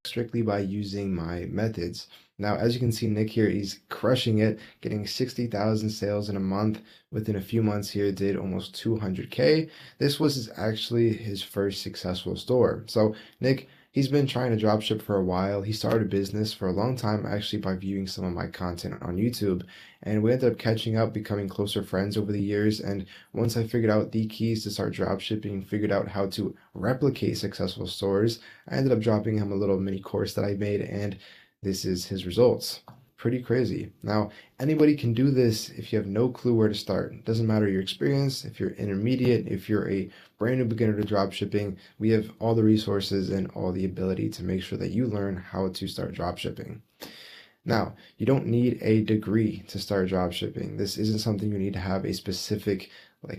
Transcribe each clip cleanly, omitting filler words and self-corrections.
strictly by using my methods. Now, as you can see, Nick here, he's crushing it, getting 60,000 sales in a month. Within a few months here, did almost 200K. This was actually his first successful store. So Nick, he's been trying to dropship for a while. He started a business for a long time actually by viewing some of my content on YouTube. And we ended up catching up, becoming closer friends over the years. And once I figured out the keys to start dropshipping, figured out how to replicate successful stores, I ended up dropping him a little mini course that I made, and this is his results. Pretty crazy. Now, anybody can do this if you have no clue where to start. It doesn't matter your experience, if you're intermediate, if you're a brand new beginner to dropshipping, we have all the resources and all the ability to make sure that you learn how to start dropshipping. Now, you don't need a degree to start dropshipping. This isn't something you need to have a specific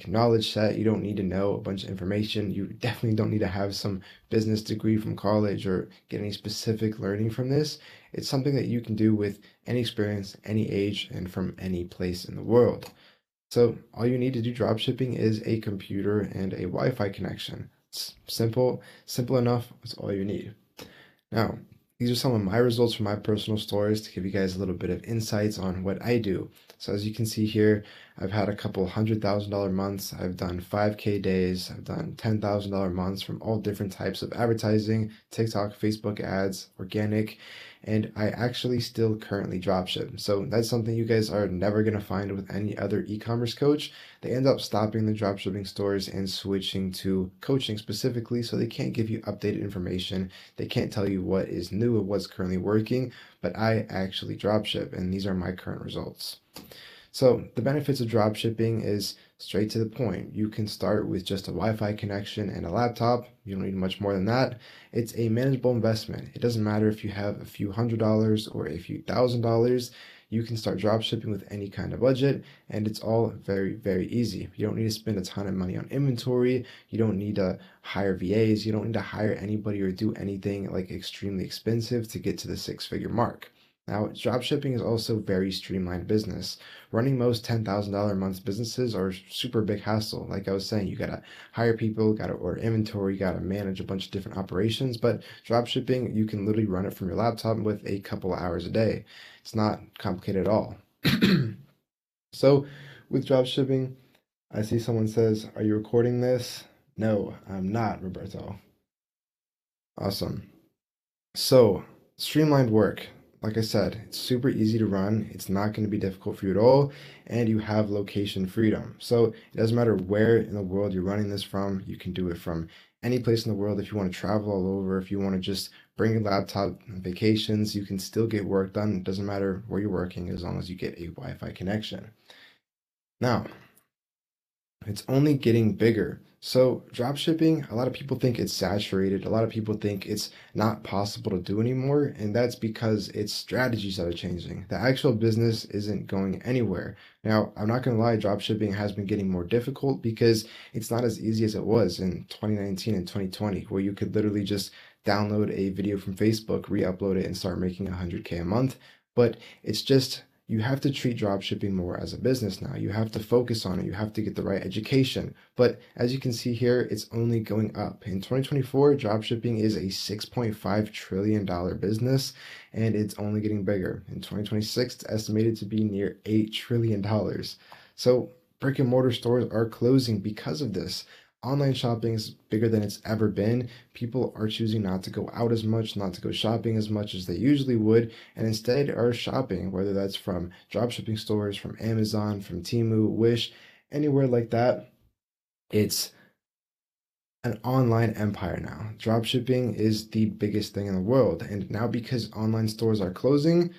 knowledge set. You don't need to know a bunch of information. You definitely don't need to have some business degree from college or get any specific learning from this. It's something that you can do with any experience, any age, and from any place in the world. So all you need to do dropshipping is a computer and a Wi-Fi connection. It's simple enough. That's all you need. Now, these are some of my results from my personal stories to give you guys a little bit of insights on what I do. So as you can see here, I've had a couple $100,000 months. I've done 5K days. I've done $10,000 months from all different types of advertising, TikTok, Facebook ads, organic, and I actually still currently dropship. So that's something you guys are never going to find with any other e-commerce coach. They end up stopping the dropshipping stores and switching to coaching specifically, so they can't give you updated information. They can't tell you what is new or what's currently working, but I actually dropship, and these are my current results. So the benefits of dropshipping is straight to the point. You can start with just a Wi-Fi connection and a laptop. You don't need much more than that. It's a manageable investment. It doesn't matter if you have a few $100s or a few $1,000s. You can start dropshipping with any kind of budget, and it's all very, very easy. You don't need to spend a ton of money on inventory. You don't need to hire VAs. You don't need to hire anybody or do anything extremely expensive to get to the six-figure mark. Now, dropshipping is also very streamlined business. Running most $10,000 a month businesses are super big hassle. Like I was saying, you gotta hire people, gotta order inventory, gotta manage a bunch of different operations. But dropshipping, you can literally run it from your laptop with a couple of hours a day. It's not complicated at all. So, with dropshipping, I see someone says, "Are you recording this?" No, I'm not, Roberto. Awesome. So, streamlined work. Like I said, it's super easy to run. It's not going to be difficult for you at all, and you have location freedom. So it doesn't matter where in the world you're running this from. You can do it from any place in the world. If you want to travel all over, if you want to just bring your laptop on vacations, you can still get work done. It doesn't matter where you're working as long as you get a Wi-Fi connection. Now, it's only getting bigger. So dropshipping, a lot of people think it's saturated. A lot of people think it's not possible to do anymore. And that's because it's strategies that are changing. The actual business isn't going anywhere. Now, I'm not going to lie, dropshipping has been getting more difficult because it's not as easy as it was in 2019 and 2020, where you could literally just download a video from Facebook, re-upload it, and start making 100K a month. But it's just you have to treat dropshipping more as a business now. You have to focus on it. You have to get the right education. But as you can see here, it's only going up. In 2024, dropshipping is a $6.5 trillion business, and it's only getting bigger. In 2026, it's estimated to be near $8 trillion. So brick and mortar stores are closing because of this. Online shopping is bigger than it's ever been. People are choosing not to go out as much, not to go shopping as much as they usually would, and instead are shopping, whether that's from dropshipping stores, from Amazon, from Temu, Wish, anywhere like that. It's an online empire now. Dropshipping is the biggest thing in the world, and now because online stores are closing,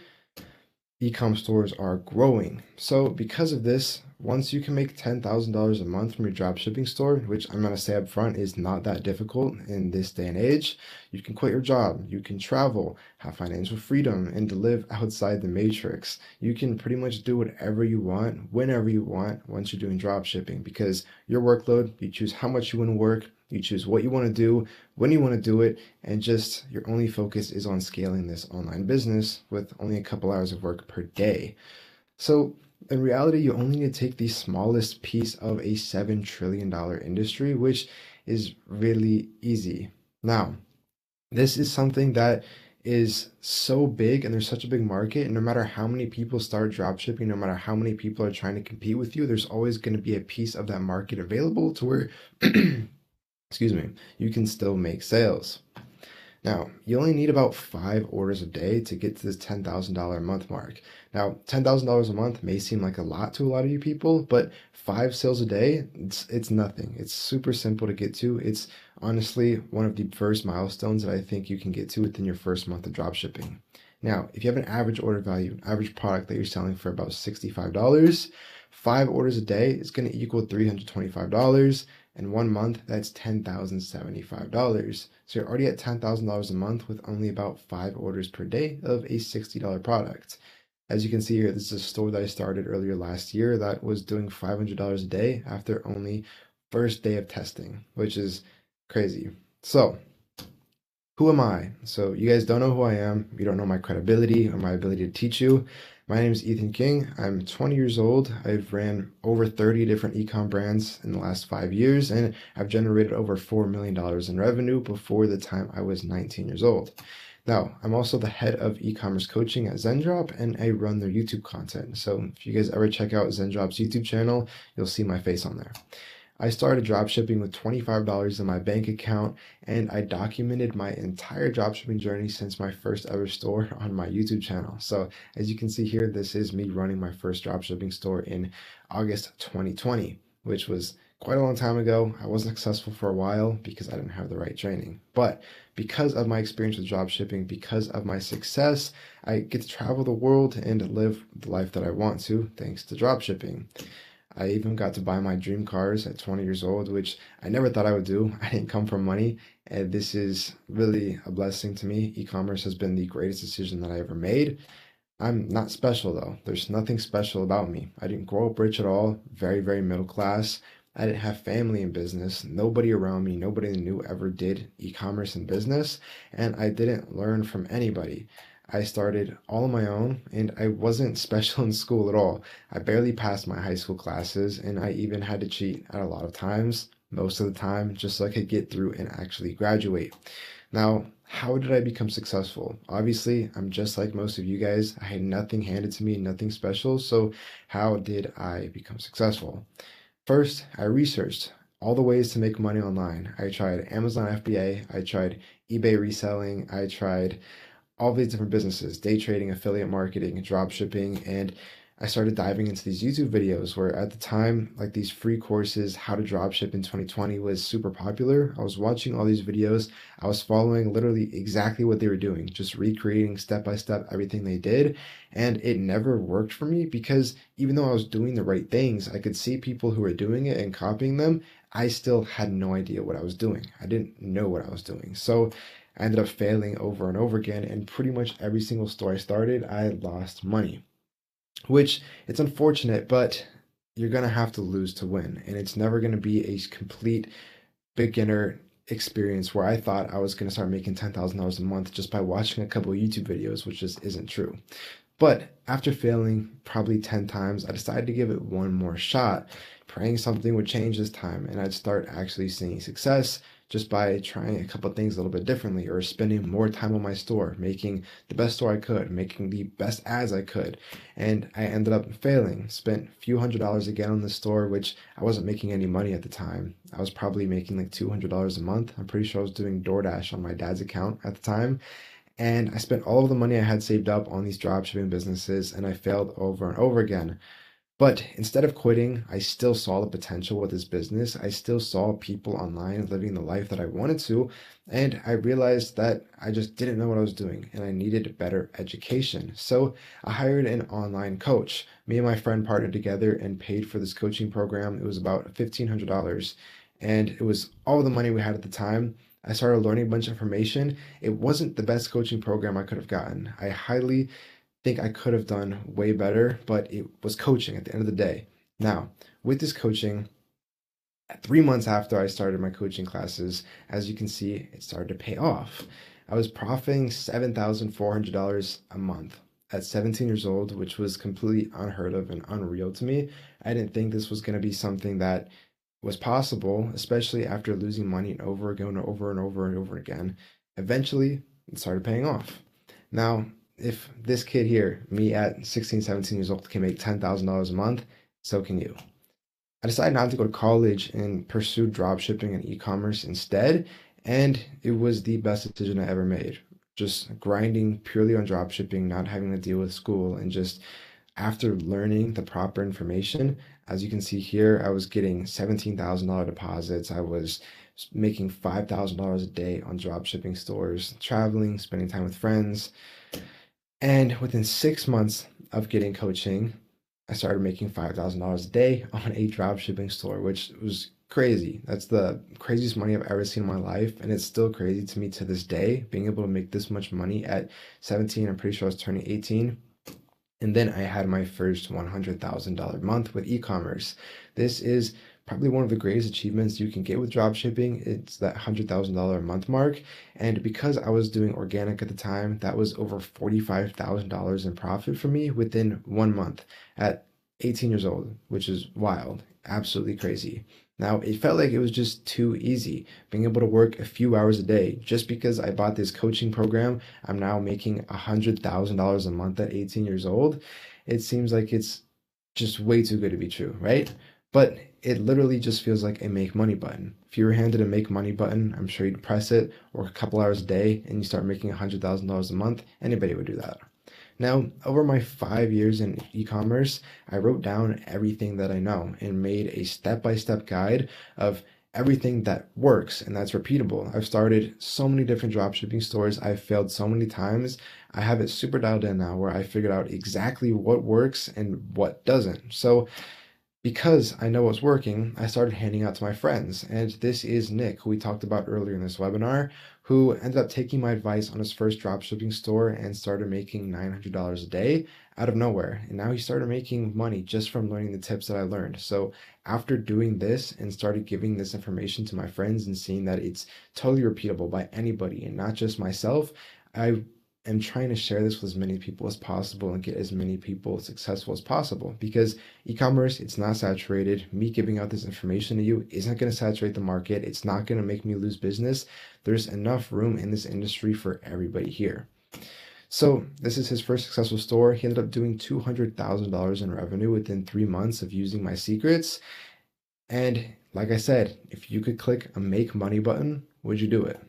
e-com stores are growing. So because of this, once you can make $10,000 a month from your dropshipping store, which I'm going to say up front is not that difficult in this day and age, you can quit your job, you can travel, have financial freedom, and to live outside the matrix. You can pretty much do whatever you want, whenever you want, once you're doing dropshipping, because your workload, you choose how much you want to work, you choose what you want to do, when you want to do it, and just your only focus is on scaling this online business with only a couple hours of work per day. So in reality, you only need to take the smallest piece of a $7 trillion industry, which is really easy. Now, this is something that is so big and there's such a big market, and no matter how many people start dropshipping, no matter how many people are trying to compete with you, there's always going to be a piece of that market available to where, excuse me, you can still make sales. Now, you only need about 5 orders a day to get to this $10,000 a month mark. Now, $10,000 a month may seem like a lot to a lot of you people, but 5 sales a day, it's nothing. It's super simple to get to. It's honestly one of the first milestones that I think you can get to within your first month of dropshipping. Now, if you have an average order value, average product that you're selling for about $65, 5 orders a day is going to equal $325. In 1 month, that's $10,075. So you're already at $10,000 a month with only about 5 orders per day of a $60 product. As you can see here, this is a store that I started earlier last year that was doing $500 a day after only first day of testing, which is crazy. So who am I? So you guys don't know who I am. You don't know my credibility or my ability to teach you. My name is Ethan King. I'm 20 years old. I've ran over 30 different e-com brands in the last 5 years, and I've generated over $4 million in revenue before the time I was 19 years old. Now, I'm also the head of e-commerce coaching at Zendrop, and I run their YouTube content. So if you guys ever check out Zendrop's YouTube channel, you'll see my face on there. I started dropshipping with $25 in my bank account, and I documented my entire dropshipping journey since my first ever store on my YouTube channel. So as you can see here, this is me running my first dropshipping store in August 2020, which was quite a long time ago. I wasn't successful for a while because I didn't have the right training. But because of my experience with dropshipping, because of my success, I get to travel the world and live the life that I want to, thanks to dropshipping. I even got to buy my dream cars at 20 years old, which I never thought I would do. I didn't come from money, and this is really a blessing to me. E-commerce has been the greatest decision that I ever made. I'm not special though. There's nothing special about me. I didn't grow up rich at all, very, very middle class. I didn't have family in business. Nobody around me, nobody I knew ever did e-commerce and business, and I didn't learn from anybody. I started all on my own, and I wasn't special in school at all. I barely passed my high school classes, and I even had to cheat at a lot of times, most of the time, just so I could get through and actually graduate. Now, how did I become successful? Obviously, I'm just like most of you guys. I had nothing handed to me, nothing special. So how did I become successful? First, I researched all the ways to make money online. I tried Amazon FBA, I tried eBay reselling, I tried all these different businesses, day trading, affiliate marketing, drop shipping, and I started diving into these YouTube videos where at the time, like these free courses, how to drop ship in 2020 was super popular. I was watching all these videos. I was following literally exactly what they were doing, just recreating step by step everything they did. And it never worked for me because even though I was doing the right things, I could see people who were doing it and copying them. I still had no idea what I was doing. I didn't know what I was doing. So I ended up failing over and over again, and pretty much every single store I started, I lost money, which it's unfortunate, but you're going to have to lose to win, and it's never going to be a complete beginner experience where I thought I was going to start making $10,000 a month just by watching a couple of YouTube videos, which just isn't true. But after failing probably 10 times, I decided to give it one more shot, praying something would change this time and I'd start actually seeing success just by trying a couple of things a little bit differently or spending more time on my store, making the best store I could, making the best ads I could. And I ended up failing, spent a few $100s again on the store, which I wasn't making any money at the time. I was probably making like $200 a month. I'm pretty sure I was doing DoorDash on my dad's account at the time. And I spent all of the money I had saved up on these dropshipping businesses and I failed over and over again. But instead of quitting, I still saw the potential with this business. I still saw people online living the life that I wanted to. And I realized that I just didn't know what I was doing and I needed better education. So I hired an online coach. Me and my friend partnered together and paid for this coaching program. It was about $1,500 and it was all the money we had at the time. I started learning a bunch of information. It wasn't the best coaching program I could have gotten. I highly think I could have done way better, but it was coaching at the end of the day. Now, with this coaching, 3 months after I started my coaching classes, as you can see, it started to pay off. I was profiting $7,400 a month at 17 years old, which was completely unheard of and unreal to me. I didn't think this was going to be something that was possible, especially after losing money over again, over and over and over again. Eventually, it started paying off. Now, if this kid here, me at 16, 17 years old, can make $10,000 a month, so can you. I decided not to go to college and pursue drop shipping and e-commerce instead, and it was the best decision I ever made. Just grinding purely on drop shipping, not having to deal with school, and just after learning the proper information, as you can see here, I was getting $17,000 deposits. I was making $5,000 a day on drop shipping stores, traveling, spending time with friends. And within 6 months of getting coaching, I started making $5,000 a day on a drop shipping store, which was crazy. That's the craziest money I've ever seen in my life. And it's still crazy to me to this day, being able to make this much money at 17. I'm pretty sure I was turning 18. And then I had my first $100,000 month with e-commerce. This is probably one of the greatest achievements you can get with drop shipping. It's that $100,000 a month mark. And because I was doing organic at the time, that was over $45,000 in profit for me within 1 month at 18 years old, which is wild, absolutely crazy. Now, it felt like it was just too easy being able to work a few hours a day. Just because I bought this coaching program, I'm now making $100,000 a month at 18 years old. It seems like it's just way too good to be true, right? But it literally just feels like a make money button. If you were handed a make money button, I'm sure you'd press it, or a couple hours a day and you start making $100,000 a month. Anybody would do that. Now, over my 5 years in e-commerce, I wrote down everything that I know and made a step-by-step guide of everything that works and that's repeatable. I've started so many different dropshipping stores. I've failed so many times. I have it super dialed in now where I figured out exactly what works and what doesn't. So because I know what's working, I started handing out to my friends. And this is Nick, who we talked about earlier in this webinar, who ended up taking my advice on his first dropshipping store and started making $900 a day out of nowhere. And now he started making money just from learning the tips that I learned. So after doing this and started giving this information to my friends and seeing that it's totally repeatable by anybody and not just myself, I am trying to share this with as many people as possible and get as many people successful as possible, because e-commerce, it's not saturated. Me giving out this information to you isn't going to saturate the market. It's not going to make me lose business. There's enough room in this industry for everybody here. So this is his first successful store. He ended up doing $200,000 in revenue within 3 months of using my secrets. And like I said, if you could click a make money button, would you do it?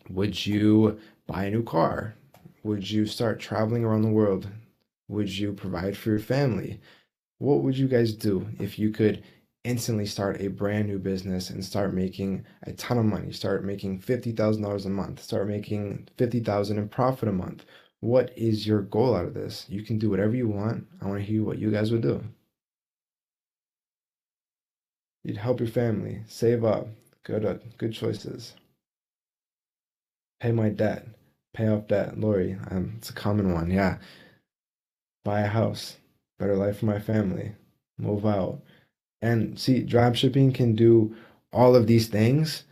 Would you buy a new car? Would you start traveling around the world? Would you provide for your family? What would you guys do if you could instantly start a brand new business and start making a ton of money, start making $50,000 a month, start making 50,000 in profit a month? What is your goal out of this? You can do whatever you want. I want to hear what you guys would do. You'd help your family, save up, good choices. Pay my debt, pay off debt. Lori, it's a common one. Yeah. Buy a house, better life for my family, move out. And see, drop shipping can do all of these things.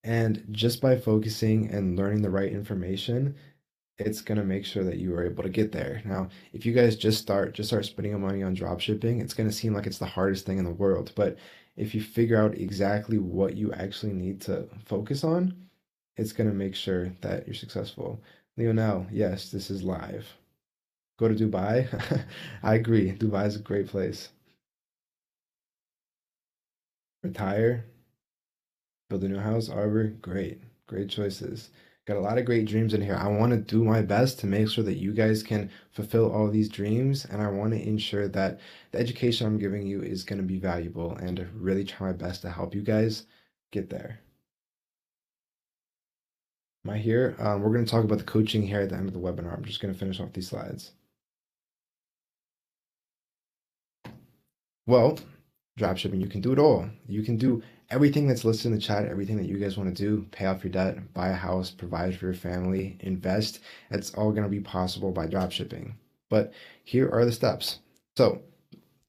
And just by focusing and learning the right information, it's going to make sure that you are able to get there. Now, if you guys just start spending your money on drop shipping, it's going to seem like it's the hardest thing in the world. But if you figure out exactly what you actually need to focus on, it's going to make sure that you're successful. Lionel, yes, this is live. Go to Dubai. I agree. Dubai is a great place. Retire, build a new house, Arbor, great. Great choices. Got a lot of great dreams in here. I want to do my best to make sure that you guys can fulfill all these dreams, and I want to ensure that the education I'm giving you is going to be valuable and really try my best to help you guys get there. Am I here? We're going to talk about the coaching here at the end of the webinar. I'm just going to finish off these slides. Well, dropshipping, you can do it all. You can do everything that's listed in the chat, everything that you guys want to do, pay off your debt, buy a house, provide for your family, invest. It's all going to be possible by dropshipping. But here are the steps. So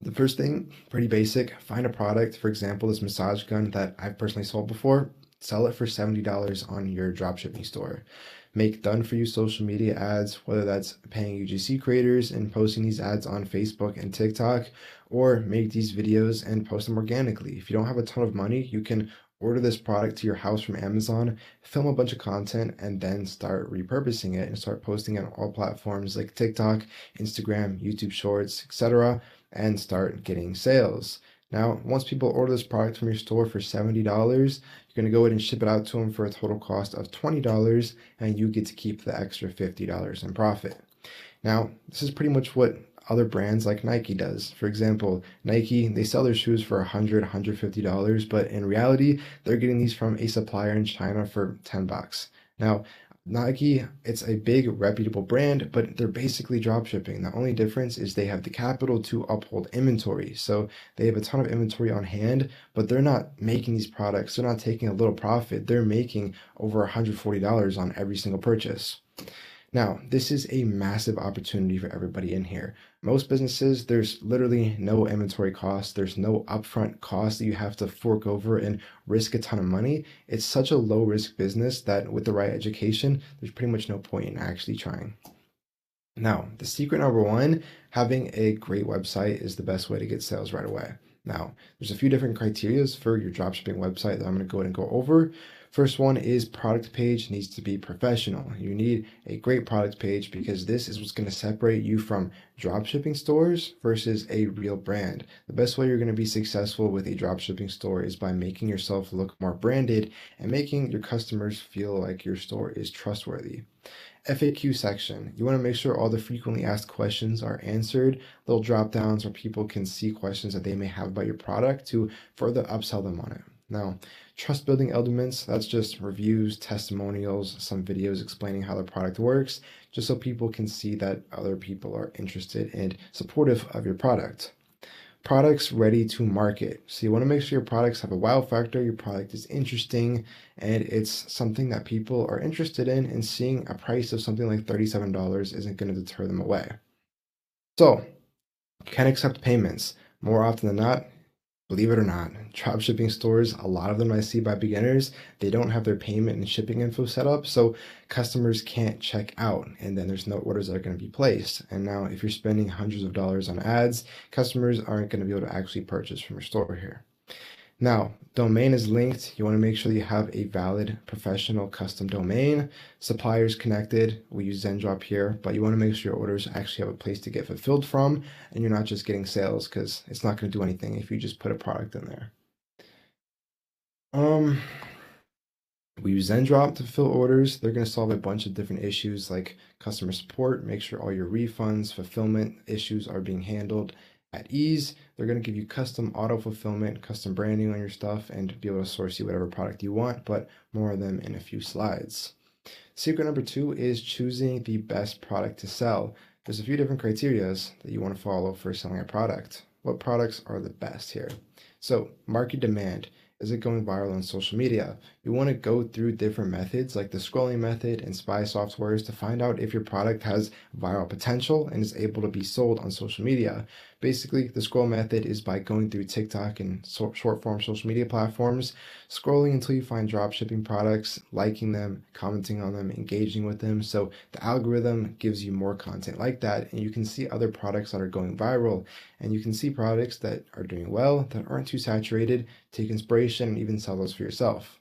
the first thing, pretty basic, find a product. For example, this massage gun that I've personally sold before, sell it for $70 on your dropshipping store. Make done for you social media ads, whether that's paying UGC creators and posting these ads on Facebook and TikTok, or make these videos and post them organically. If you don't have a ton of money, you can order this product to your house from Amazon, film a bunch of content, and then start repurposing it and start posting it on all platforms like TikTok, Instagram, YouTube Shorts, etc., and start getting sales. Now, once people order this product from your store for $70, you're going to go ahead and ship it out to them for a total cost of $20, and you get to keep the extra $50 in profit. Now, this is pretty much what other brands like Nike does. For example, Nike, they sell their shoes for $100, $150, but in reality, they're getting these from a supplier in China for $10. Now, Nike, it's a big reputable brand, but they're basically drop shipping. The only difference is they have the capital to uphold inventory. So they have a ton of inventory on hand, but they're not making these products. They're not taking a little profit. They're making over $140 on every single purchase. Now, this is a massive opportunity for everybody in here. Most businesses, there's literally no inventory cost. There's no upfront cost that you have to fork over and risk a ton of money. It's such a low risk business that with the right education, there's pretty much no point in actually trying. Now, the secret number one, having a great website is the best way to get sales right away. Now, there's a few different criterias for your dropshipping website that I'm going to go ahead and go over. First one is product page needs to be professional. You need a great product page because this is what's going to separate you from dropshipping stores versus a real brand. The best way you're going to be successful with a dropshipping store is by making yourself look more branded and making your customers feel like your store is trustworthy. FAQ section. You want to make sure all the frequently asked questions are answered. Little drop downs where people can see questions that they may have about your product to further upsell them on it. Now, trust building elements, that's just reviews, testimonials, some videos explaining how the product works, just so people can see that other people are interested and supportive of your product. Products ready to market. So you want to make sure your products have a wow factor, your product is interesting, and it's something that people are interested in, and seeing a price of something like $37 isn't going to deter them away. So, can accept payments. More often than not, believe it or not, dropshipping stores, a lot of them I see by beginners, they don't have their payment and shipping info set up, so customers can't check out, and then there's no orders that are going to be placed. And now, if you're spending hundreds of dollars on ads, customers aren't going to be able to actually purchase from your store here. Now, domain is linked. You want to make sure that you have a valid professional custom domain. Suppliers connected. We use Zendrop here, but you want to make sure your orders actually have a place to get fulfilled from, and you're not just getting sales because it's not going to do anything if you just put a product in there. We use Zendrop to fulfill orders. They're going to solve a bunch of different issues like customer support, make sure all your refunds, fulfillment issues are being handled at ease. They're going to give you custom auto fulfillment, custom branding on your stuff, and be able to source you whatever product you want, but more of them in a few slides. Secret number two is choosing the best product to sell. There's a few different criterias that you want to follow for selling a product. What products are the best here? So, market demand. Is it going viral on social media? You want to go through different methods like the scrolling method and spy softwares to find out if your product has viral potential and is able to be sold on social media. Basically, the scroll method is by going through TikTok and short form social media platforms, scrolling until you find drop shipping products, liking them, commenting on them, engaging with them. So the algorithm gives you more content like that, and you can see other products that are going viral, and you can see products that are doing well, that aren't too saturated, take inspiration, and even sell those for yourself.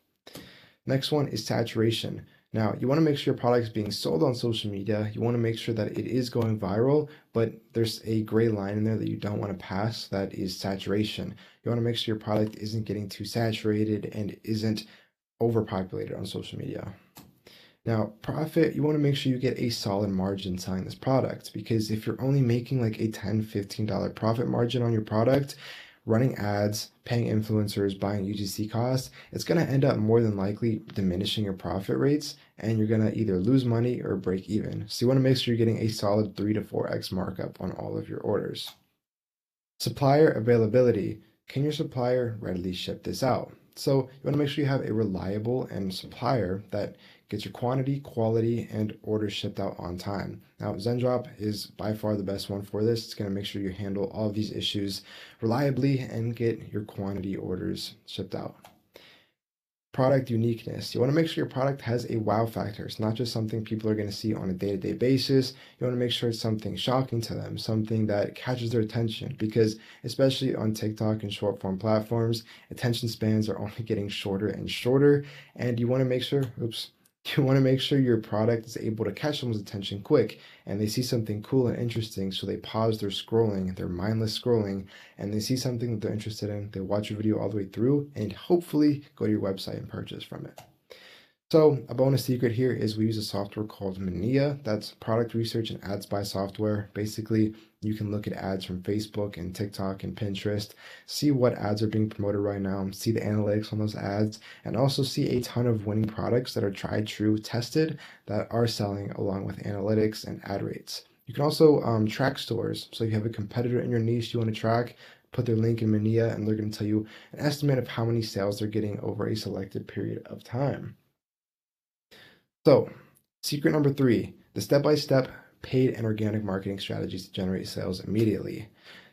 Next one is saturation. Now, you want to make sure your product is being sold on social media. You want to make sure that it is going viral, but there's a gray line in there that you don't want to pass. That is saturation. You want to make sure your product isn't getting too saturated and isn't overpopulated on social media. Now, profit, you want to make sure you get a solid margin selling this product, because if you're only making like a $10, $15 profit margin on your product, running ads, paying influencers, buying UGC costs, it's going to end up more than likely diminishing your profit rates, and you're going to either lose money or break even. So you want to make sure you're getting a solid 3 to 4x markup on all of your orders. Supplier availability. Can your supplier readily ship this out? So you want to make sure you have a reliable and supplier that gets your quantity, quality, and orders shipped out on time. Now, Zendrop is by far the best one for this. It's going to make sure you handle all of these issues reliably and get your quantity orders shipped out. Product uniqueness. You want to make sure your product has a wow factor. It's not just something people are going to see on a day-to-day basis. You want to make sure it's something shocking to them, something that catches their attention, because especially on TikTok and short form platforms, attention spans are only getting shorter and shorter, and you want to make sure, you want to make ssure your product is able to catch someone's attention quick and they see something cool and interesting, so they pause their scrolling, their mindless scrolling, and they see something that they're interested in. They watch your video all the way through and hopefully go to your website and purchase from it. So a bonus secret here is we use a software called Mania. That's product research and ads buy software. Basically, you can look at ads from Facebook and TikTok and Pinterest, see what ads are being promoted right now, see the analytics on those ads, and also see a ton of winning products that are tried, true, tested, that are selling along with analytics and ad rates. You can also track stores. So if you have a competitor in your niche you want to track, put their link in Mania, and they're going to tell you an estimate of how many sales they're getting over a selected period of time. So, secret number 3, the step-by-step paid and organic marketing strategies to generate sales immediately.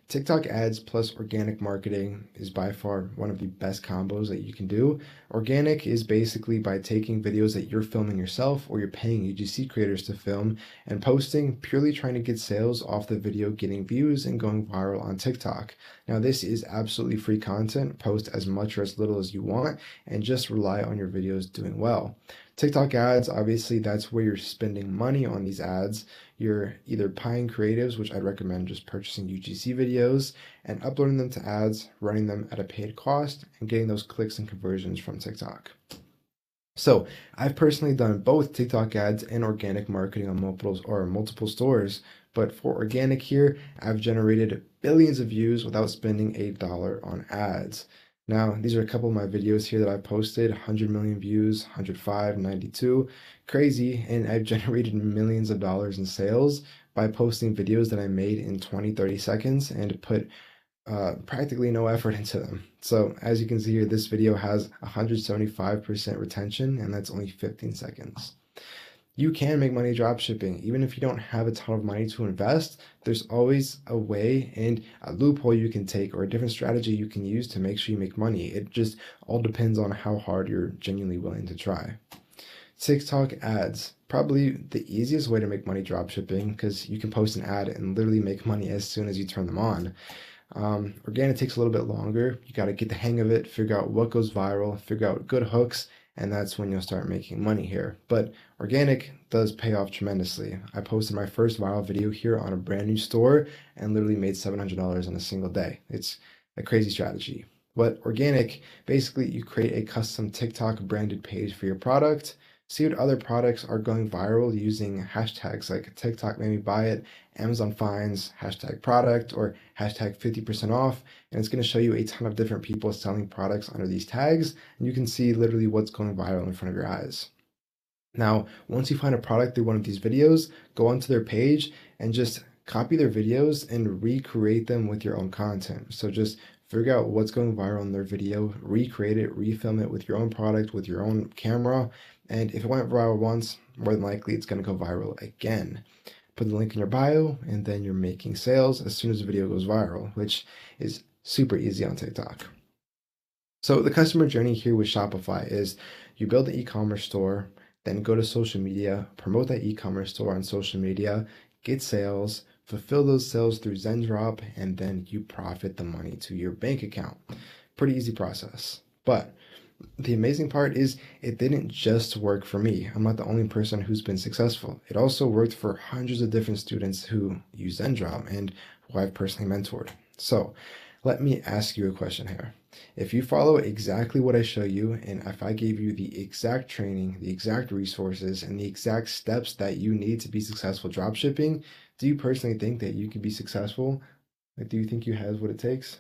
TikTok ads plus organic marketing is by far one of the best combos that you can do. Organic is basically by taking videos that you're filming yourself or you're paying UGC creators to film and posting, purely trying to get sales off the video, getting views and going viral on TikTok. Now, this is absolutely free content. Post as much or as little as you want and just rely on your videos doing well. TikTok ads, obviously, that's where you're spending money on these ads. You're either buying creatives, which I'd recommend just purchasing UGC videos and uploading them to ads, running them at a paid cost, and getting those clicks and conversions from TikTok. So I've personally done both TikTok ads and organic marketing on multiple stores, but for organic here, I've generated billions of views without spending $1 on ads. Now, these are a couple of my videos here that I posted, 100 million views, 105, 92, crazy, and I've generated millions of dollars in sales by posting videos that I made in 20, 30 seconds and put practically no effort into them. So as you can see here, this video has 175% retention, and that's only 15 seconds. You can make money dropshipping. Even if you don't have a ton of money to invest, there's always a way and a loophole you can take or a different strategy you can use to make sure you make money. It just all depends on how hard you're genuinely willing to try. TikTok ads, probably the easiest way to make money dropshipping, because you can post an ad and literally make money as soon as you turn them on. Organic takes a little bit longer. You got to get the hang of it, figure out what goes viral, figure out good hooks, and that's when you'll start making money here. But organic does pay off tremendously. I posted my first viral video here on a brand new store and literally made $700 in a single day. It's a crazy strategy. But organic, basically you create a custom TikTok branded page for your product, see what other products are going viral using hashtags like TikTok made me buy it, Amazon finds, hashtag product, or hashtag 50% off. And it's going to show you a ton of different people selling products under these tags. And you can see literally what's going viral in front of your eyes. Now, once you find a product through one of these videos, go onto their page and just copy their videos and recreate them with your own content. So just figure out what's going viral in their video, recreate it, refilm it with your own product, with your own camera. And if it went viral once, more than likely it's going to go viral again. Put the link in your bio, and then you're making sales as soon as the video goes viral, which is super easy on TikTok. So the customer journey here with Shopify is you build an e-commerce store, then go to social media, promote that e-commerce store on social media, get sales, fulfill those sales through Zendrop, and then you profit the money to your bank account. Pretty easy process. But the amazing part is it didn't just work for me. I'm not the only person who's been successful. It also worked for hundreds of different students who use Zendrop and who I've personally mentored. So let me ask you a question here. If you follow exactly what I show you, and if I gave you the exact training, the exact resources, and the exact steps that you need to be successful dropshipping, do you personally think that you could be successful? Like, do you think you have what it takes?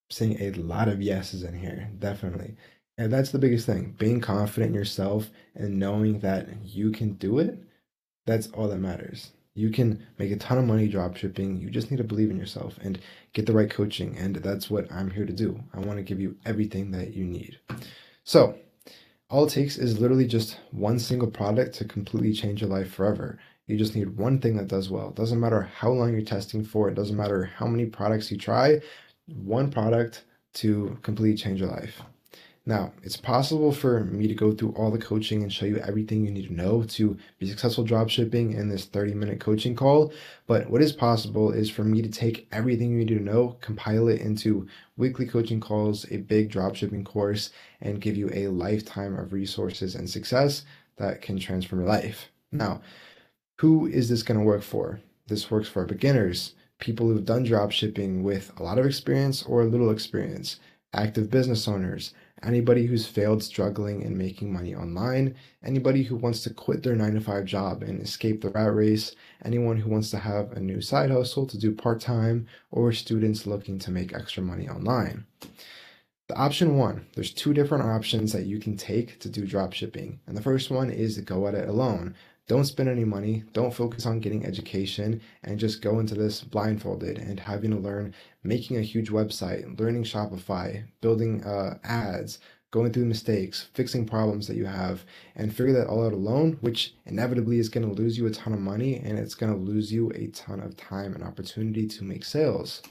Seeing a lot of yeses in here, definitely. And that's the biggest thing, being confident in yourself and knowing that you can do it. That's all that matters. You can make a ton of money drop shipping. You just need to believe in yourself and get the right coaching. And that's what I'm here to do. I want to give you everything that you need. So all it takes is literally just one single product to completely change your life forever. You just need one thing that does well. It doesn't matter how long you're testing for. It doesn't matter how many products you try. One product to completely change your life. Now, it's possible for me to go through all the coaching and show you everything you need to know to be successful dropshipping in this 30-minute coaching call. But what is possible is for me to take everything you need to know, compile it into weekly coaching calls, a big dropshipping course, and give you a lifetime of resources and success that can transform your life. Now, who is this going to work for? This works for beginners, people who've done dropshipping with a lot of experience or little experience, active business owners, anybody who's failed struggling and making money online, anybody who wants to quit their 9 to 5 job and escape the rat race, anyone who wants to have a new side hustle to do part-time, or students looking to make extra money online. The option one, there's two different options that you can take to do dropshipping. And the first one is to go at it alone. Don't spend any money, don't focus on getting education, and just go into this blindfolded and having to learn making a huge website, learning Shopify, building ads, going through mistakes, fixing problems that you have, and figure that all out alone, which inevitably is going to lose you a ton of money and it's going to lose you a ton of time and opportunity to make sales.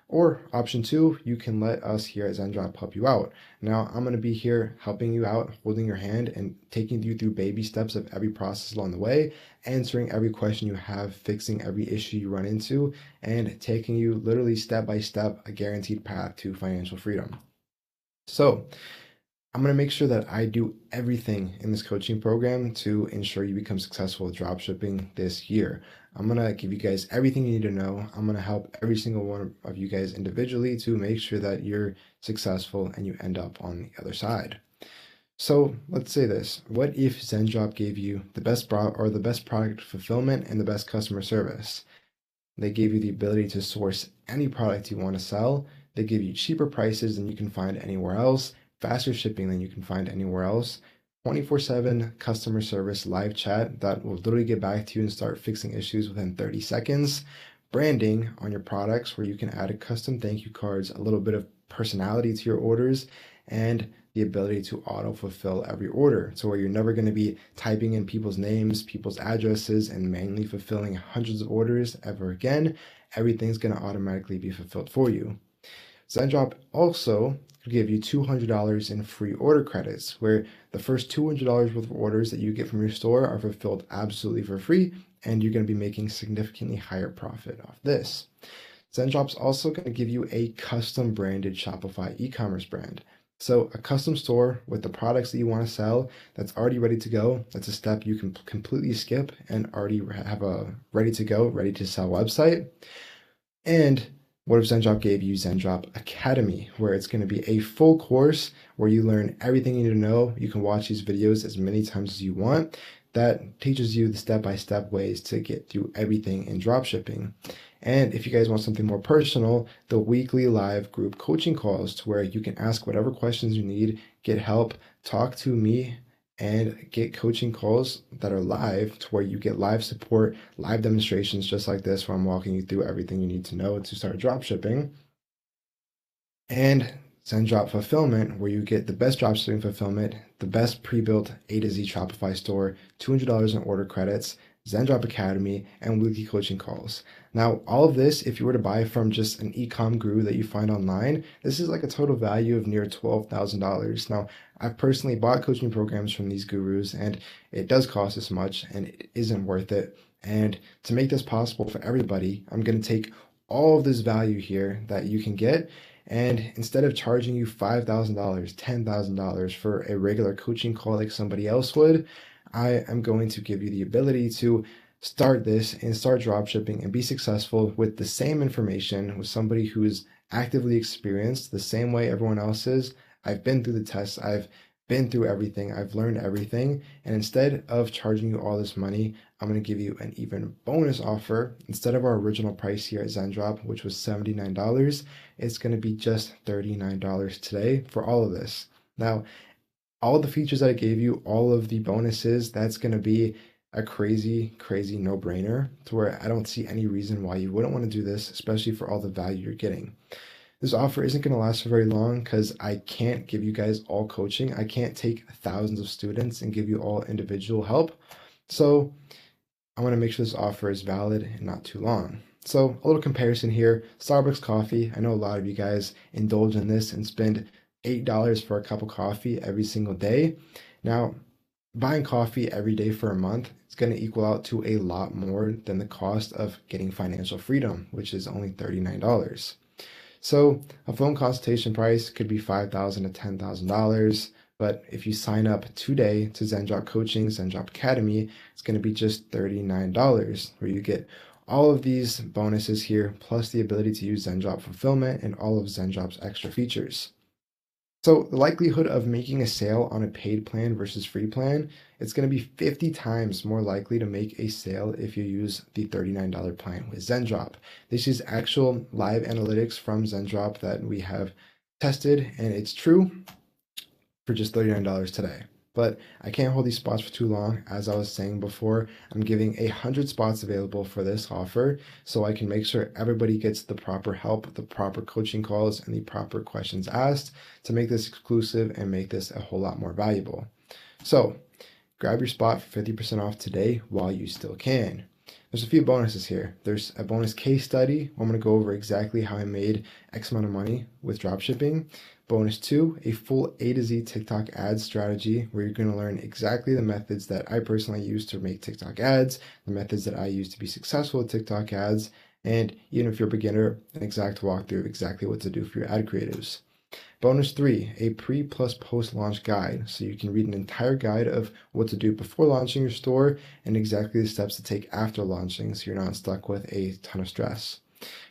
Or option two, you can let us here at Zendrop help you out. Now, I'm going to be here helping you out, holding your hand, and taking you through baby steps of every process along the way, answering every question you have, fixing every issue you run into, and taking you literally step by step, a guaranteed path to financial freedom. So, I'm going to make sure that I do everything in this coaching program to ensure you become successful with dropshipping this year. I'm going to give you guys everything you need to know. I'm going to help every single one of you guys individually to make sure that you're successful and you end up on the other side. So let's say this. What if Zendrop gave you the best product fulfillment and the best customer service? They gave you the ability to source any product you want to sell. They give you cheaper prices than you can find anywhere else, faster shipping than you can find anywhere else, 24/7 customer service live chat that will literally get back to you and start fixing issues within 30 seconds, branding on your products where you can add a custom thank you cards, a little bit of personality to your orders, and the ability to auto fulfill every order. So where you're never going to be typing in people's names, people's addresses, and manually fulfilling hundreds of orders ever again. Everything's going to automatically be fulfilled for you. Zendrop also give you $200 in free order credits, where the first $200 worth of orders that you get from your store are fulfilled absolutely for free, and you're going to be making significantly higher profit off this. Zendrop's also going to give you a custom branded Shopify e-commerce brand. So a custom store with the products that you want to sell that's already ready to go. That's a step you can completely skip and already have a ready to go, ready to sell website. And what if Zendrop gave you Zendrop Academy, where it's going to be a full course where you learn everything you need to know. You can watch these videos as many times as you want. That teaches you the step-by-step ways to get through everything in dropshipping. And if you guys want something more personal, the weekly live group coaching calls to where you can ask whatever questions you need, get help, talk to me, and get coaching calls that are live to where you get live support, live demonstrations just like this where I'm walking you through everything you need to know to start dropshipping. And Zendrop Fulfillment, where you get the best dropshipping fulfillment, the best pre-built A to Z Shopify store, $200 in order credits, Zendrop Academy, and weekly coaching calls. Now, all of this, if you were to buy from just an e-com guru that you find online, this is like a total value of near $12,000. Now, I've personally bought coaching programs from these gurus, and it does cost this much, and it isn't worth it. And to make this possible for everybody, I'm going to take all of this value here that you can get, and instead of charging you $5,000, $10,000 for a regular coaching call like somebody else would, I am going to give you the ability to start this and start dropshipping and be successful with the same information with somebody who's actively experienced the same way everyone else is. I've been through the tests. I've been through everything. I've learned everything. And instead of charging you all this money, I'm going to give you an even bonus offer. Instead of our original price here at Zendrop, which was $79, it's going to be just $39 today for all of this. Now, all the features that I gave you, all of the bonuses, that's going to be a crazy, crazy no-brainer to where I don't see any reason why you wouldn't want to do this, especially for all the value you're getting. This offer isn't going to last for very long because I can't give you guys all coaching. I can't take thousands of students and give you all individual help. So I want to make sure this offer is valid and not too long. So a little comparison here, Starbucks coffee. I know a lot of you guys indulge in this and spend $8 for a cup of coffee every single day. Now, buying coffee every day for a month is going to equal out to a lot more than the cost of getting financial freedom, which is only $39. So a phone consultation price could be $5,000 to $10,000. But if you sign up today to Zendrop Coaching, Zendrop Academy, it's going to be just $39, where you get all of these bonuses here, plus the ability to use Zendrop Fulfillment and all of Zendrop's extra features. So the likelihood of making a sale on a paid plan versus free plan, it's going to be 50 times more likely to make a sale if you use the $39 plan with Zendrop. This is actual live analytics from Zendrop that we have tested, and it's true for just $39 today. But I can't hold these spots for too long. As I was saying before, I'm giving 100 spots available for this offer so I can make sure everybody gets the proper help, the proper coaching calls, and the proper questions asked to make this exclusive and make this a whole lot more valuable. So grab your spot for 50% off today while you still can. There's a few bonuses here. There's a bonus case study. I'm going to go over exactly how I made X amount of money with dropshipping. Bonus 2, a full A to Z TikTok ads strategy where you're going to learn exactly the methods that I personally use to make TikTok ads, the methods that I use to be successful with TikTok ads, and even if you're a beginner, an exact walkthrough of exactly what to do for your ad creatives. Bonus 3, a pre plus post launch guide. So you can read an entire guide of what to do before launching your store and exactly the steps to take after launching so you're not stuck with a ton of stress.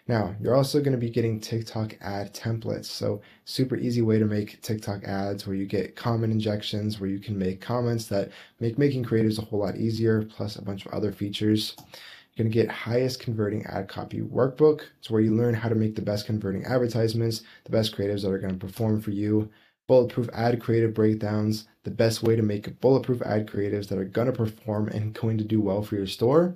Now, you're also going to be getting TikTok ad templates. So super easy way to make TikTok ads where you get comment injections, where you can make comments that make making creatives a whole lot easier, plus a bunch of other features. You're going to get highest converting ad copy workbook. It's where you learn how to make the best converting advertisements, the best creatives that are going to perform for you. Bulletproof ad creative breakdowns, the best way to make bulletproof ad creatives that are going to perform and going to do well for your store,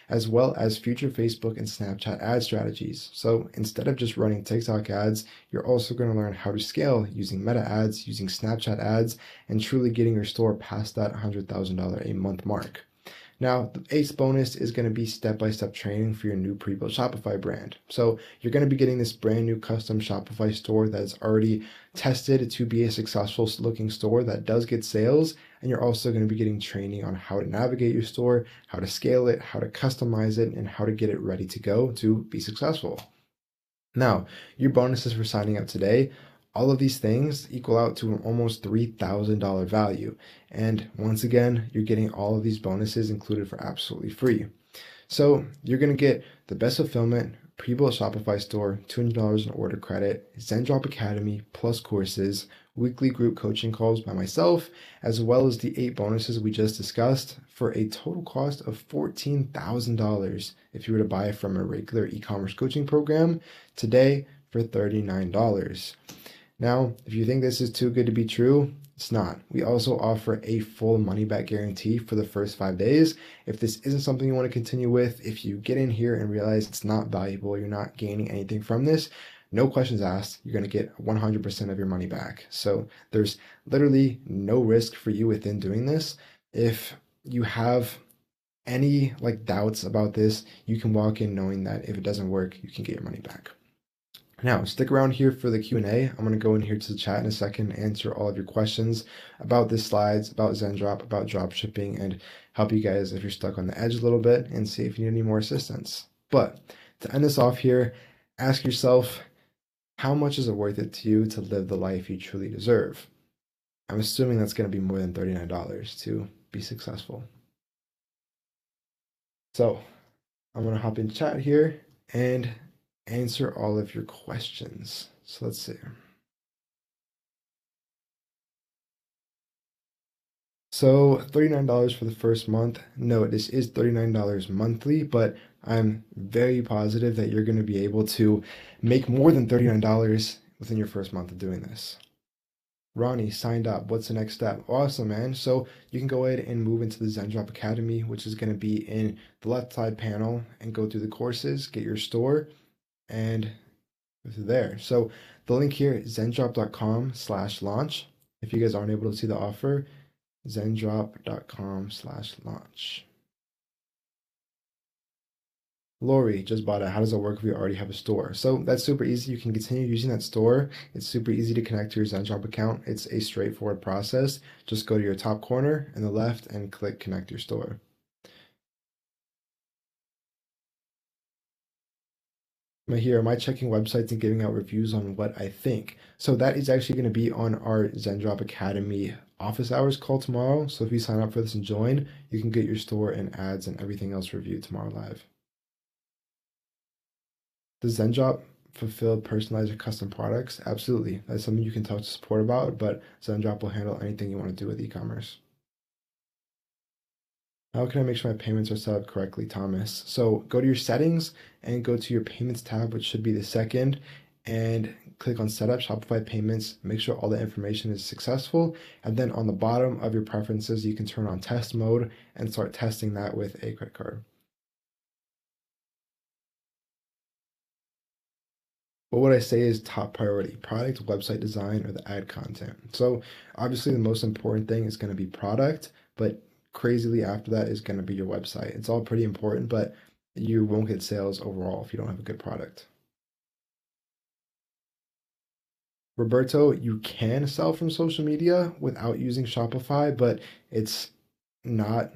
as well as future Facebook and Snapchat ad strategies. So instead of just running TikTok ads, you're also going to learn how to scale using Meta ads, using Snapchat ads, and truly getting your store past that $100,000 a month mark. Now, the eighth bonus is going to be step-by-step training for your new pre-built Shopify brand. So you're going to be getting this brand new custom Shopify store that is already tested to be a successful looking store that does get sales. And you're also going to be getting training on how to navigate your store, how to scale it, how to customize it, and how to get it ready to go to be successful. Now, your bonuses for signing up today, all of these things equal out to an almost $3,000 value. And once again, you're getting all of these bonuses included for absolutely free. So you're going to get the best fulfillment, pre-built Shopify store, $200 in order credit, Zendrop Academy plus courses, weekly group coaching calls by myself, as well as the 8 bonuses we just discussed for a total cost of $14,000 if you were to buy from a regular e-commerce coaching program today for $39. Now, if you think this is too good to be true, it's not. We also offer a full money back guarantee for the first 5 days. If this isn't something you want to continue with, if you get in here and realize it's not valuable, you're not gaining anything from this, no questions asked, you're going to get 100% of your money back. So there's literally no risk for you within doing this. If you have any doubts about this, you can walk in knowing that if it doesn't work, you can get your money back. Now, stick around here for the Q&A. I'm going to go in here to the chat in a second, answer all of your questions about the slides, about Zendrop, about dropshipping, and help you guys if you're stuck on the edge a little bit and see if you need any more assistance. But to end this off here, ask yourself, how much is it worth it to you to live the life you truly deserve? I'm assuming that's going to be more than $39 to be successful. So I'm going to hop in chat here and answer all of your questions. So let's see. So $39 for the first month. No, this is $39 monthly, but I'm very positive that you're going to be able to make more than $39 within your first month of doing this. Ronnie signed up. What's the next step? Awesome, man. So you can go ahead and move into the Zendrop Academy, which is going to be in the left side panel, and go through the courses, get your store, and go through there. So the link here is zendrop.com/launch. If you guys aren't able to see the offer, zendrop.com/launch. Lori just bought it. How does it work if we already have a store? So that's super easy. You can continue using that store. It's super easy to connect to your Zendrop account. It's a straightforward process. Just go to your top corner in the left and click connect your store. Right here, am I checking websites and giving out reviews on what I think? So that is actually going to be on our Zendrop Academy office hours call tomorrow. So if you sign up for this and join, you can get your store and ads and everything else reviewed tomorrow live. Does Zendrop fulfill personalized or custom products? Absolutely. That's something you can talk to support about, but Zendrop will handle anything you want to do with e-commerce. How can I make sure my payments are set up correctly, Thomas? So go to your settings and go to your payments tab, which should be the second, and click on setup Shopify payments. Make sure all the information is successful. And then on the bottom of your preferences, you can turn on test mode and start testing that with a credit card. What would I say is top priority? Product, website design, or the ad content? So obviously the most important thing is going to be product, but crazily after that is going to be your website. It's all pretty important, but you won't get sales overall if you don't have a good product. Roberto, you can sell from social media without using Shopify, but it's not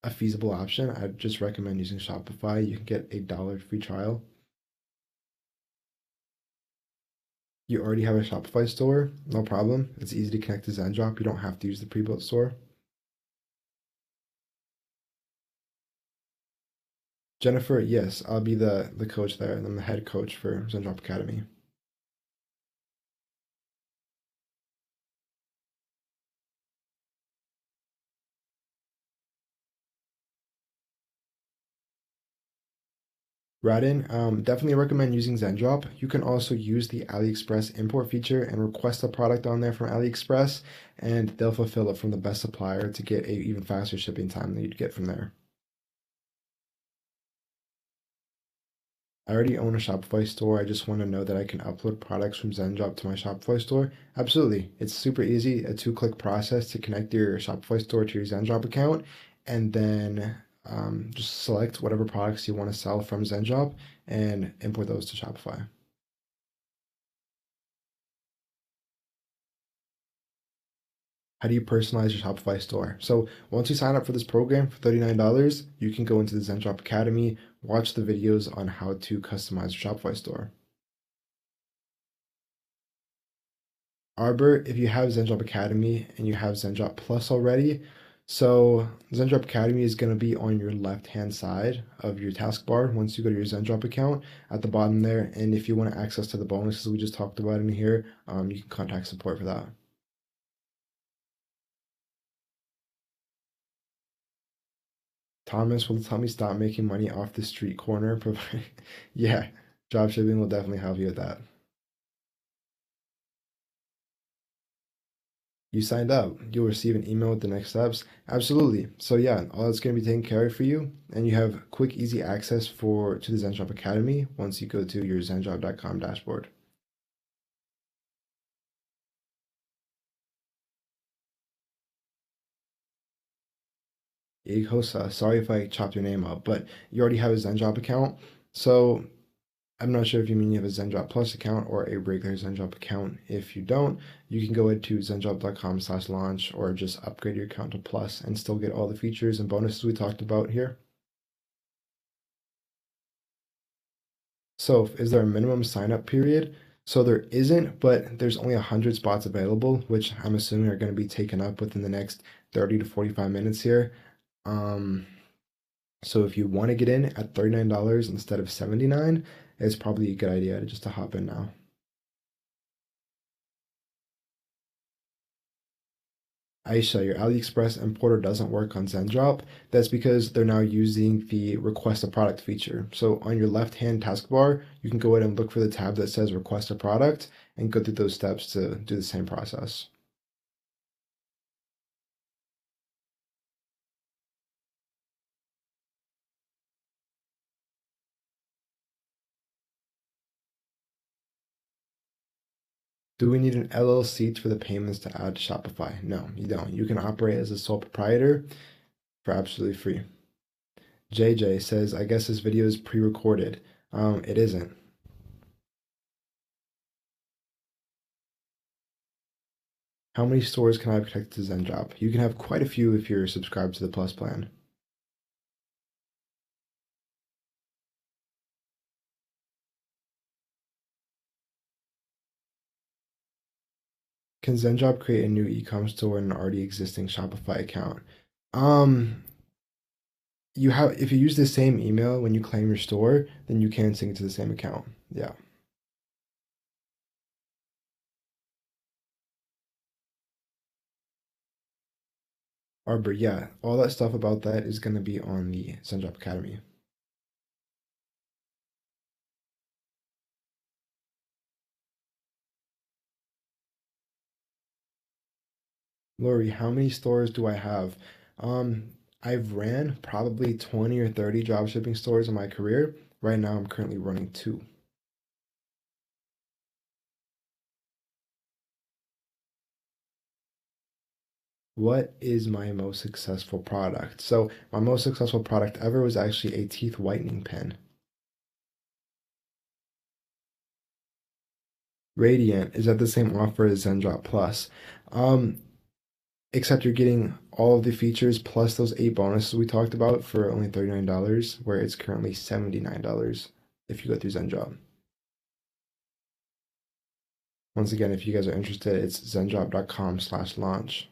a feasible option. I'd just recommend using Shopify. You can get $1 free trial. You already have a Shopify store, no problem. It's easy to connect to Zendrop. You don't have to use the pre-built store. Jennifer, yes, I'll be the coach there, and I'm the head coach for Zendrop Academy. Radin, definitely recommend using Zendrop. You can also use the AliExpress import feature and request a product on there from AliExpress, and they'll fulfill it from the best supplier to get a even faster shipping time than you'd get from there. I already own a Shopify store. I just want to know that I can upload products from Zendrop to my Shopify store. Absolutely. It's super easy, a 2-click process to connect your Shopify store to your Zendrop account, and then just select whatever products you want to sell from Zendrop and import those to Shopify. How do you personalize your Shopify store? So once you sign up for this program for $39, you can go into the Zendrop Academy, watch the videos on how to customize your Shopify store. Arbor, if you have Zendrop Academy and you have Zendrop Plus already, so Zendrop Academy is going to be on your left-hand side of your taskbar once you go to your Zendrop account at the bottom there. And if you want access to the bonuses we just talked about in here, you can contact support for that. Thomas will tell me stop making money off the street corner. Yeah, dropshipping will definitely help you with that. You signed up, you'll receive an email with the next steps. Absolutely. So yeah, all that's going to be taken care of for you, and you have quick, easy access to the Zendrop Academy once you go to your zendrop.com dashboard. Hosa, sorry if I chopped your name up, but you already have a Zendrop account. So I'm not sure if you mean you have a Zendrop Plus account or a regular Zendrop account. If you don't, you can go into zendrop.com/launch or just upgrade your account to Plus and still get all the features and bonuses we talked about here. So is there a minimum sign up period? So there isn't, but there's only 100 spots available, which I'm assuming are going to be taken up within the next 30 to 45 minutes here. Um, so if you want to get in at $39 instead of 79, it's probably a good idea just to hop in now. Aisha, your AliExpress importer doesn't work on Zendrop. That's because they're now using the request a product feature. So on your left-hand taskbar, you can go ahead and look for the tab that says request a product and go through those steps to do the same process. Do we need an LLC for the payments to add to Shopify? No, you don't. You can operate as a sole proprietor for absolutely free. JJ says, I guess this video is pre-recorded. It isn't. How many stores can I have connected to Zendrop? You can have quite a few if you're subscribed to the Plus plan. Can Zendrop create a new e-com store in an already existing Shopify account? Um, you have if you use the same email when you claim your store, then you can sync it to the same account. Yeah. Arbor, yeah, all that stuff about that is going to be on the Zendrop Academy. Lori, how many stores do I have? I've ran probably 20 or 30 dropshipping stores in my career. Right now, I'm currently running two. What is my most successful product? So, my most successful product ever was actually a teeth whitening pen. Radiant is at the same offer as Zendrop Plus. Um, except you're getting all of the features plus those 8 bonuses we talked about for only $39, where it's currently $79 if you go through Zendrop. Once again, if you guys are interested, it's zendrop.com/launch.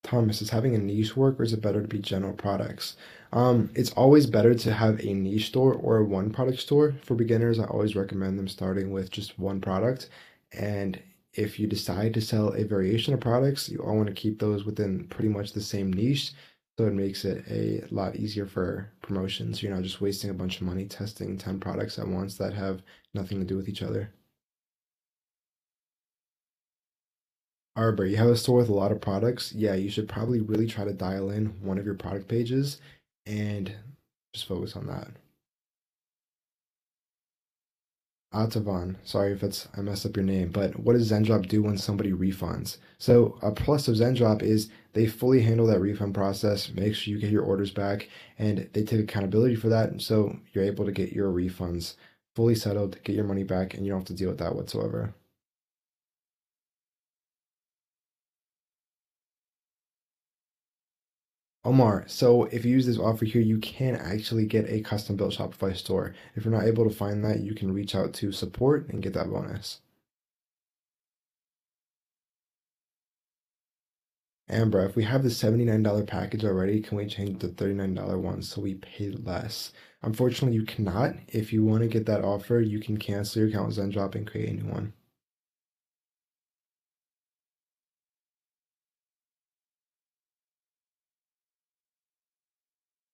Thomas, is having a niche work or is it better to be general products? It's always better to have a niche store or a one product store. For beginners, I always recommend them starting with just one product. And if you decide to sell a variation of products, you all want to keep those within pretty much the same niche. So it makes it a lot easier for promotions. You're not just wasting a bunch of money testing 10 products at once that have nothing to do with each other. Arbor, you have a store with a lot of products. Yeah, you should probably really try to dial in one of your product pages and just focus on that. Atavan, sorry if it's I messed up your name, but what does Zendrop do when somebody refunds? So a plus of Zendrop is they fully handle that refund process, make sure you get your orders back, and they take accountability for that. So you're able to get your refunds fully settled, get your money back, and you don't have to deal with that whatsoever. Omar, so if you use this offer here, you can actually get a custom built Shopify store. If you're not able to find that, you can reach out to support and get that bonus. Ambra, if we have the $79 package already, can we change the $39 one so we pay less? Unfortunately, you cannot. If you want to get that offer, you can cancel your account with Zendrop and create a new one.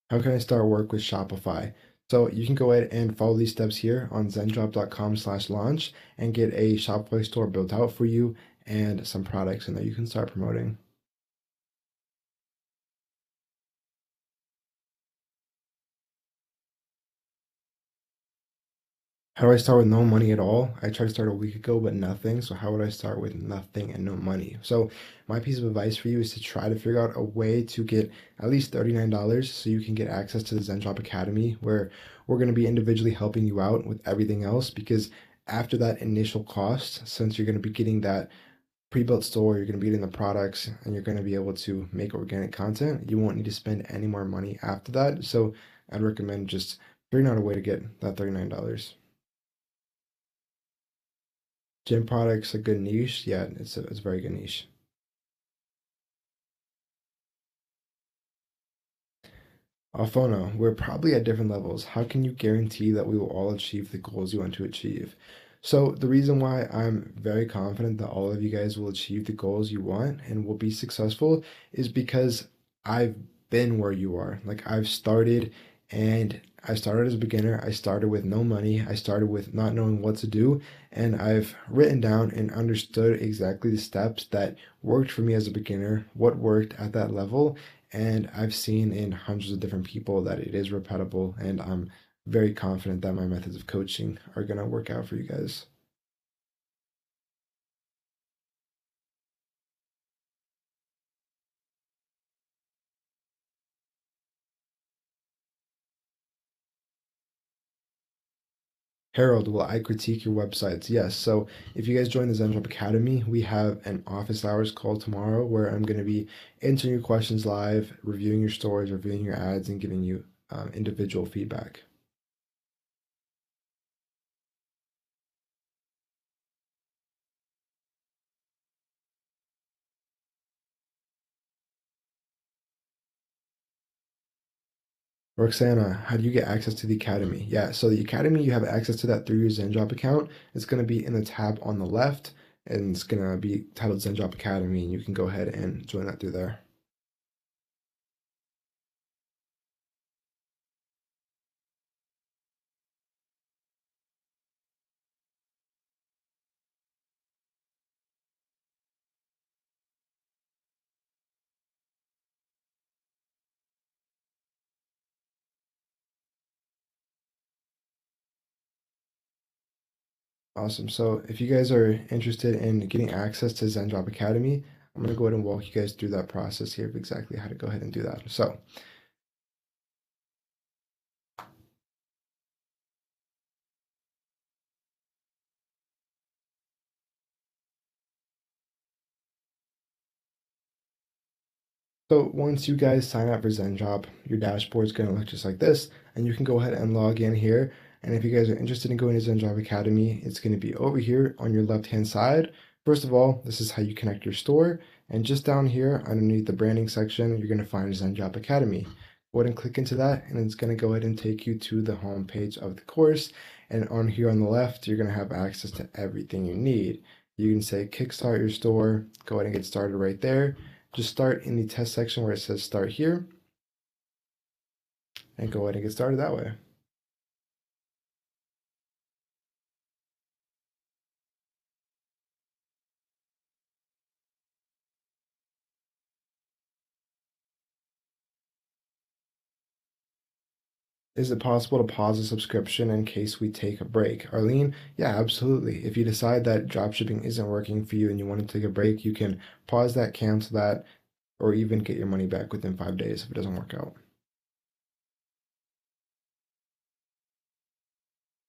How can I start work with Shopify? So you can go ahead and follow these steps here on zendrop.com/launch and get a Shopify store built out for you and some products in there you can start promoting. How do I start with no money at all? I tried to start a week ago, but nothing. So how would I start with nothing and no money? So my piece of advice for you is to try to figure out a way to get at least $39 so you can get access to the Zendrop Academy, where we're going to be individually helping you out with everything else. Because after that initial cost, since you're going to be getting that pre-built store, you're going to be getting the products, and you're going to be able to make organic content, you won't need to spend any more money after that. So I'd recommend just figuring out a way to get that $39. Gym products a good niche. Yeah, it's a very good niche. Alphono, we're probably at different levels. How can you guarantee that we will all achieve the goals you want to achieve? So the reason why I'm very confident that all of you guys will achieve the goals you want and will be successful is because I've been where you are. Like I've started and I started as a beginner. I started with no money. I started with not knowing what to do. And I've written down and understood exactly the steps that worked for me as a beginner, what worked at that level. And I've seen in hundreds of different people that it is repeatable. And I'm very confident that my methods of coaching are going to work out for you guys. Harold, will I critique your websites? Yes. So if you guys join the Zendrop Academy, we have an office hours call tomorrow where I'm going to be answering your questions live, reviewing your stories, reviewing your ads, and giving you individual feedback. Roxana, how do you get access to the Academy? Yeah, so the Academy, you have access to that through your Zendrop account. It's going to be in the tab on the left, and it's going to be titled Zendrop Academy, and you can go ahead and join that through there. Awesome. So if you guys are interested in getting access to Zendrop Academy, I'm going to go ahead and walk you guys through that process here of exactly how to go ahead and do that. So once you guys sign up for Zendrop, your dashboard is going to look just like this, and you can go ahead and log in here. And if you guys are interested in going to Zendrop Academy, it's going to be over here on your left-hand side. First of all, this is how you connect your store. And just down here underneath the branding section, you're going to find Zendrop Academy. Go ahead and click into that, and it's going to go ahead and take you to the home page of the course. And on here on the left, you're going to have access to everything you need. You can say kickstart your store, go ahead and get started right there. Just start in the test section where it says start here and go ahead and get started that way. Is it possible to pause a subscription in case we take a break? Arlene, yeah, absolutely. If you decide that dropshipping isn't working for you and you want to take a break, you can pause that, cancel that, or even get your money back within 5 days if it doesn't work out.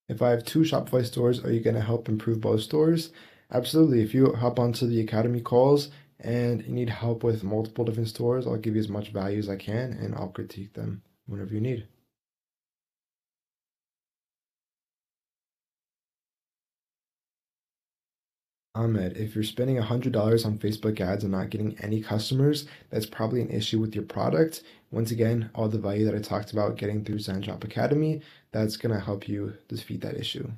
If I have two Shopify stores, are you going to help improve both stores? Absolutely. If you hop onto the Academy calls and you need help with multiple different stores, I'll give you as much value as I can and I'll critique them whenever you need. Ahmed, if you're spending $100 on Facebook ads and not getting any customers, that's probably an issue with your product. Once again, all the value that I talked about getting through Zendrop Academy, that's going to help you defeat that issue.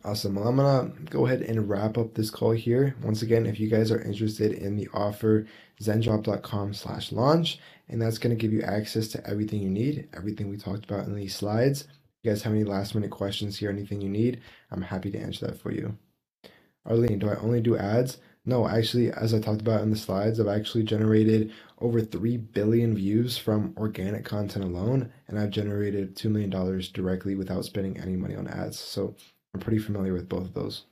Awesome. Well, I'm gonna go ahead and wrap up this call here. Once again, if you guys are interested in the offer, zendrop.com/launch, and that's gonna give you access to everything you need, everything we talked about in these slides. If you guys have any last minute questions here, anything you need, I'm happy to answer that for you. Arlene, do I only do ads? No, actually, as I talked about in the slides, I've actually generated over 3 billion views from organic content alone, and I've generated $2 million directly without spending any money on ads. So I'm pretty familiar with both of those.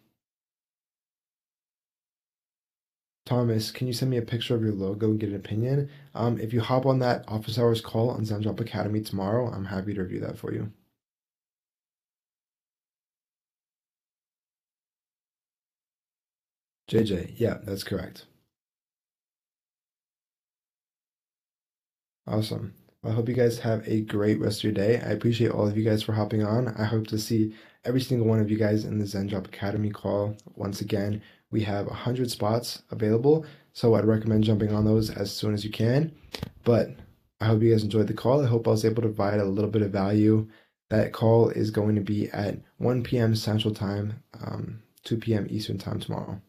Thomas, can you send me a picture of your logo and get an opinion? If you hop on that office hours call on Zendrop Academy tomorrow, I'm happy to review that for you. JJ, yeah, that's correct. Awesome. I hope you guys have a great rest of your day. I appreciate all of you guys for hopping on. I hope to see every single one of you guys in the Zendrop Academy call. Once again, we have 100 spots available, so I'd recommend jumping on those as soon as you can. But I hope you guys enjoyed the call. I hope I was able to provide a little bit of value. That call is going to be at 1 p.m. Central Time, 2 p.m. Eastern Time tomorrow.